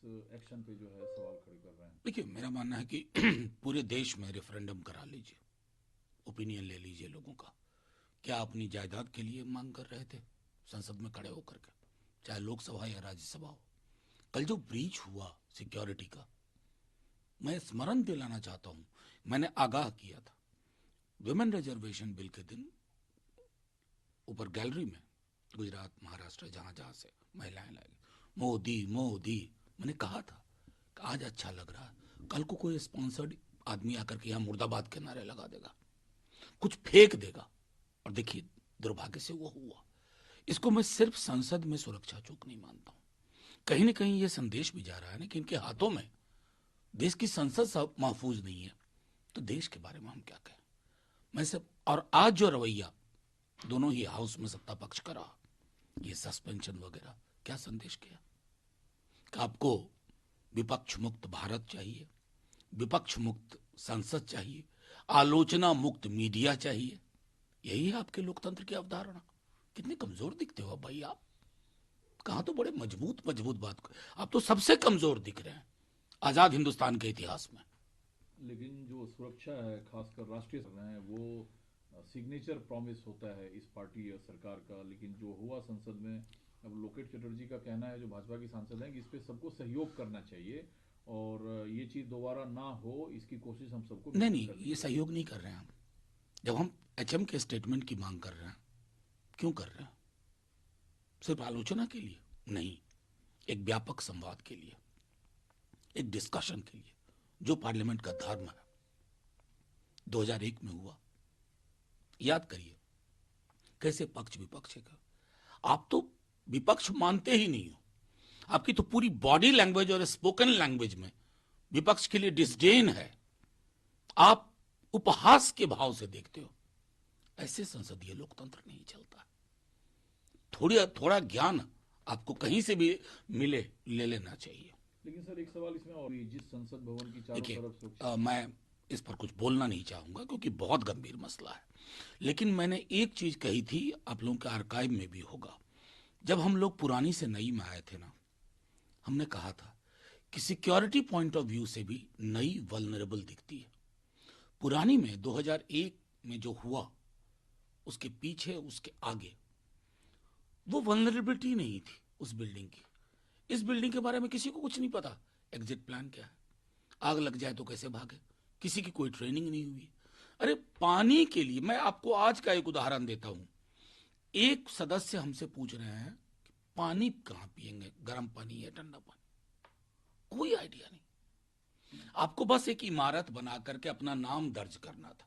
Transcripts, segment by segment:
Action पे जो है सवाल खड़े कर रहे हैं? देखिए, मेरा मानना है कि पूरे देश में रेफरेंडम करा लीजिए, ओपिनियन ले लीजिए लोगों का। क्या अपनी जायदाद के लिए मांग कर रहे थे संसद में खड़े होकर के, चाहे लोकसभा या राज्यसभा हो। कल जो ब्रीच हुआ सिक्योरिटी का, मैं स्मरण दिलाना चाहता हूं, मैंने आगाह किया था विमेन रिजर्वेशन बिल के दिन ऊपर गैलरी में गुजरात, महाराष्ट्र, जहां जहां से महिलाएं लाएंगी, मोदी मोदी। मैंने कहा था कि आज अच्छा लग रहा है, कल को कोई स्पॉन्सर्ड आदमी आकर के यहाँ मुर्दाबाद के नारे लगा देगा, कुछ फेंक देगा। और देखिए, दुर्भाग्य से वो हुआ। इसको मैं सिर्फ संसद में सुरक्षा चूक नहीं मानता हूं, कहीं ना कहीं ये संदेश भी जा रहा है ना कि इनके हाथों में देश की संसद महफूज नहीं है, तो देश के बारे में हम क्या कहें। मैं सब, और आज जो रवैया दोनों ही हाउस में सत्ता पक्ष का रहा, ये सस्पेंशन वगैरह, क्या संदेश किया कि आपको विपक्ष मुक्त भारत चाहिए, विपक्ष मुक्त संसद चाहिए, आलोचना मुक्त मीडिया चाहिए। यही है आपके लोकतंत्र की अवधारणा। कितने कमजोर दिखते हो भाई आप। कहां तो बड़े मजबूत मजबूत बात, आप तो सबसे कमजोर दिख रहे हैं आजाद हिंदुस्तान के इतिहास में। लेकिन जो सुरक्षा है, खासकर राष्ट्रीय है, वो सिग्नेचर प्रॉमिस होता है इस पार्टी और सरकार का। लेकिन जो हुआ संसद में, अब लोकेट चटर्जी का कहना है, जो भाजपा की सांसद हैं, कि इस पे सबको सहयोग करना चाहिए और ये चीज दोबारा ना हो, इसकी कोशिश हम सबको। नहीं, ये सहयोग नहीं कर रहे हैं हम। जब हम एचएम के स्टेटमेंट की मांग कर रहे हैं, क्यों कर रहे हैं? सिर्फ आलोचना के लिए नहीं, एक व्यापक संवाद के लिए, एक डिस्कशन के लिए, जो पार्लियामेंट का धर्म है। 2001 में हुआ, याद करिए कैसे पक्ष विपक्ष का, आप तो विपक्ष मानते ही नहीं हो। आपकी तो पूरी बॉडी लैंग्वेज और स्पोकन लैंग्वेज में विपक्ष के लिए डिसडेन है। आप उपहास के भाव से देखते हो। ऐसे संसदीय लोकतंत्र नहीं चलता। थोड़ा ज्ञान आपको कहीं से भी मिले, ले लेना चाहिए। लेकिन सर, एक सवाल इसमें और, जिस संसद भवन की चारों तरफ सुरक्षा, मैं इस पर कुछ बोलना नहीं चाहूंगा क्योंकि बहुत गंभीर मसला है। लेकिन मैंने एक चीज कही थी, आप लोगों के आर्काइव में भी होगा, जब हम लोग पुरानी से नई में आए थे ना, हमने कहा था कि सिक्योरिटी पॉइंट ऑफ व्यू से भी नई वल्नरेबल दिखती है। पुरानी में 2001 में जो हुआ, उसके पीछे उसके आगे वो वल्नरेबिलिटी नहीं थी उस बिल्डिंग की। इस बिल्डिंग के बारे में किसी को कुछ नहीं पता, एग्जिट प्लान क्या है, आग लग जाए तो कैसे भागे, किसी की कोई ट्रेनिंग नहीं हुई। अरे पानी के लिए मैं आपको आज का एक उदाहरण देता हूं। एक सदस्य हमसे पूछ रहे हैं कि पानी कहां पिएंगे, गर्म पानी या ठंडा पानी, कोई आइडिया नहीं। आपको बस एक इमारत बना करके अपना नाम दर्ज करना था,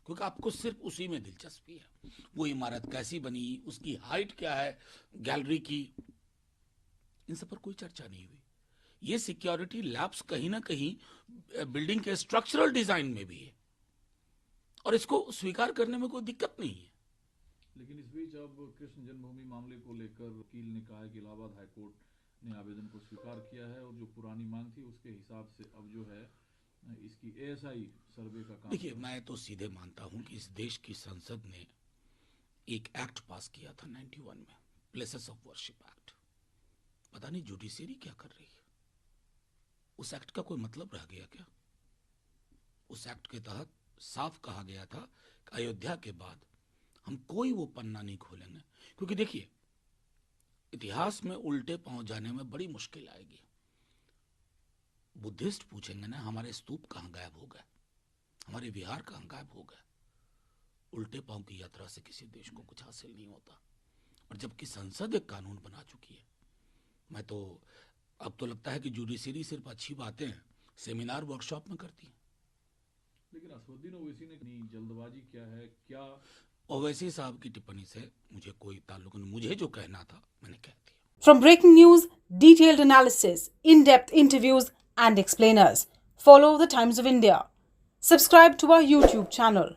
क्योंकि आपको सिर्फ उसी में दिलचस्पी है। वो इमारत कैसी बनी, उसकी हाइट क्या है, गैलरी की, इन सब पर कोई चर्चा नहीं हुई। ये सिक्योरिटी लैब्स कहीं ना कहीं बिल्डिंग के स्ट्रक्चरल डिजाइन में भी है, और इसको स्वीकार करने में कोई दिक्कत नहीं है। लेकिन इस बीच अब कृष्ण जन्मभूमि मामले को लेकर वकील ने कहा है कि इलाहाबाद हाईकोर्ट ने आवेदन को स्वीकार किया है और जो पुरानी मांग थी उसके हिसाब से अब जो है इसकी एएसआई सर्वे का काम। देखिए, मैं तो सीधे मानता हूं कि इस देश की संसद ने एक एक्ट पास किया था 91 में, प्लेसेस ऑफ वर्शिप एक्ट। पता नहीं जुडिशियरी क्या कर रही है। उस एक्ट का कोई मतलब रह गया क्या? उस एक्ट के तहत साफ कहा गया था कि अयोध्या के बाद हम कोई वो पन्ना नहीं खोलेंगे, क्योंकि देखिए, इतिहास में उल्टे पहुंच जाने में बड़ी मुश्किल आएगी। बुद्धिस्ट पूछेंगे ना, हमारे स्तूप कहां गायब हो गए, हमारे विहार कहां गायब हो गए। उल्टे पांव की यात्रा से किसी देश को कुछ हासिल नहीं होता। और जबकि संसद एक कानून बना चुकी है, मैं तो अब तो लगता है कि जुडिशरी सिर्फ अच्छी बातें सेमिनार वर्कशॉप में करती है। लेकिन असदुद्दीन ओवैसी ने जल्दबाजी क्या है, क्या ओवैसी साहब की टिप्पणी से मुझे कोई ताल्लुक नहीं, मुझे जो कहना था मैंने कह दिया। From breaking news, detailed analysis, in-depth interviews and explainers, follow the Times of India. Subscribe to our YouTube channel.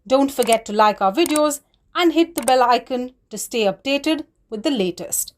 Don't forget to like our videos and hit the bell icon to stay updated with the latest.